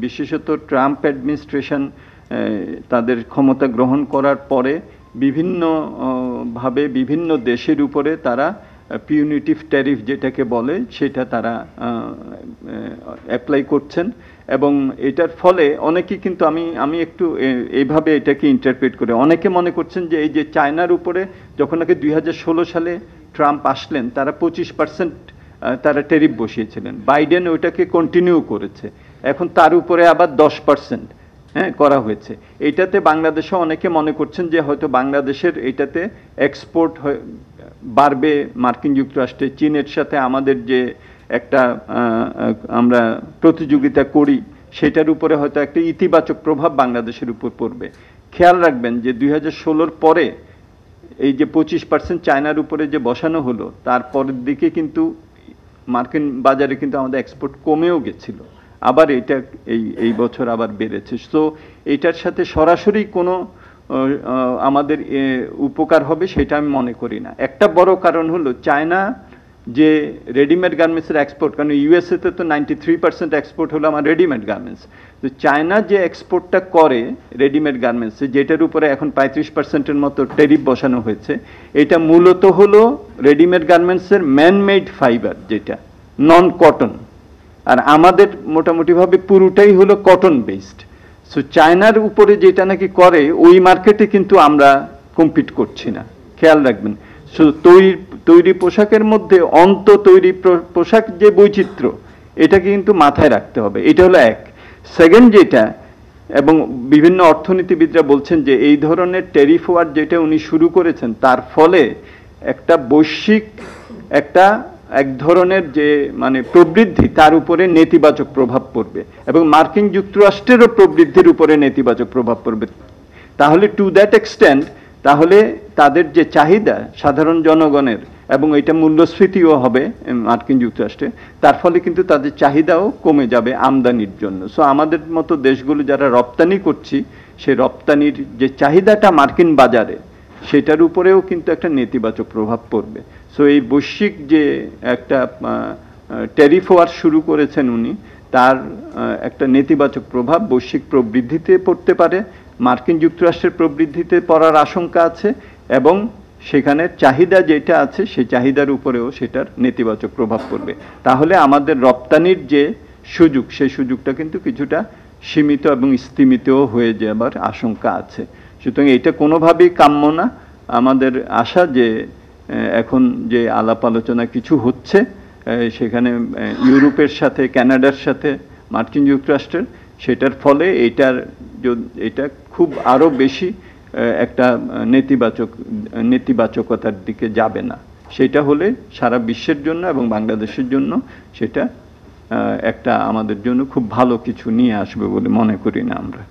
বিশেষত Trump administration তাদের ক্ষমতা গ্রহণ করার পরে বিভিন্নভাবে বিভিন্ন দেশের উপরে তারা পিউনিটিভ ট্যারিফ যেটাকে বলে সেটা তারা অ্যাপ্লাই করছেন, এবং এটার ফলে অনেকেই কিন্তু আমি একটু এইভাবে এটাকে ইন্টারপ্রেট করে অনেকে মনে করছেন যে এই যে চায়নার উপরে যখন নাকি 2016 সালে ট্রাম্প আসলেন তারা 25% তারা ট্যারিফ বসিয়েছিলেন, বাইডেন ওইটাকে কন্টিনিউ করেছে, এখন তার উপরে আবার 10% করা হয়েছে। এটাতে বাংলাদেশে অনেকে মনে করছেন যে হয়তো বাংলাদেশের এটাতে এক্সপোর্ট বাড়বে মার্কিন যুক্তরাষ্ট্রে, চীনের সাথে আমাদের যে একটা আমরা প্রতিযোগিতা করি সেটার উপরে হয়তো একটা ইতিবাচক প্রভাব বাংলাদেশের উপর পড়বে। খেয়াল রাখবেন যে 2016 পরে এই যে 25% চায়নার উপরে যে বসানো হলো তারপরের দিকে কিন্তু মার্কিন বাজারে কিন্তু আমাদের এক্সপোর্ট কমেও গেছিল, আবার এটা এই বছর আবার বেড়েছে। সো এটার সাথে সরাসরি কোনো আমাদের উপকার হবে সেটা আমি মনে করি না। একটা বড় কারণ হলো চায়না যে রেডিমেড গার্মেন্টসের এক্সপোর্ট, কারণ ইউএসএতে তো 93% এক্সপোর্ট হলো আমার রেডিমেড গার্মেন্টস, তো চায়না যে এক্সপোর্টটা করে রেডিমেড গার্মেন্টসে যেটার উপরে এখন 35%-এর মতো ট্যারিফ বসানো হয়েছে, এটা মূলত হলো রেডিমেড গার্মেন্টসের ম্যানমেড ফাইবার যেটা নন কটন, আর আমাদের মোটামুটিভাবে পুরোটাই হলো কটন বেসড। সো চায়নার উপরে যেটা নাকি করে ওই মার্কেটে কিন্তু আমরা কম্পিট করছি না, খেয়াল রাখবেন। সো তৈরি পোশাকের মধ্যে তৈরি পোশাক যে বৈচিত্র্য এটাকে কিন্তু মাথায় রাখতে হবে, এটা হলো এক। সেকেন্ড যেটা, এবং বিভিন্ন অর্থনীতিবিদরা বলছেন যে এই ধরনের ট্যারিফ ওয়ার যেটা উনি শুরু করেছেন তার ফলে একটা বৈশ্বিক এক ধরনের যে মানে প্রবৃদ্ধি তার উপরে নেতিবাচক প্রভাব পড়বে, এবং মার্কিন যুক্তরাষ্ট্রেরও প্রবৃদ্ধির উপরে নেতিবাচক প্রভাব পড়বে। তাহলে টু দ্যাট এক্সটেন্ট তাহলে তাদের যে চাহিদা সাধারণ জনগণের, এবং এটা মূল্যস্ফীতিও হবে মার্কিন যুক্তরাষ্ট্রে, তার ফলে কিন্তু তাদের চাহিদাও কমে যাবে আমদানির জন্য। সো আমাদের মতো দেশগুলো যারা রপ্তানি করছি সেই রপ্তানির যে চাহিদাটা মার্কিন বাজারে সেটার উপরেও কিন্তু একটা নেতিবাচক প্রভাব পড়বে। সো এই বৈশ্বিক যে একটা ট্যারিফ ওয়ার শুরু করেছেন উনি, তার একটা নেতিবাচক প্রভাব বৈশ্বিক প্রবৃদ্ধিতে পড়তে পারে, মার্কিন যুক্তরাষ্ট্রের প্রবৃদ্ধিতে পড়ার আশঙ্কা আছে, এবং সেখানে চাহিদা যেটা আছে সেই চাহিদার উপরেও সেটার নেতিবাচক প্রভাব পড়বে। তাহলে আমাদের রপ্তানির যে সুযোগ সেই সুযোগটা কিন্তু কিছুটা সীমিত এবং স্তীমিতও হয়ে যাবার আশঙ্কা আছে। সুতরাং এটা কোনোভাবেই কাম্য না। আমাদের আশা যে এখন যে আলাপ আলোচনা কিছু হচ্ছে সেখানে ইউরোপের সাথে, কানাডার সাথে, মার্কিন যুক্তরাষ্ট্রের, সেটার ফলে এটা খুব আরো বেশি একটা নেতিবাচকতার দিকে যাবে না। সেটা হলে সারা বিশ্বের জন্য এবং বাংলাদেশের জন্য সেটা একটা আমাদের জন্য খুব ভালো কিছু নিয়ে আসবে বলে মনে করি না আমরা।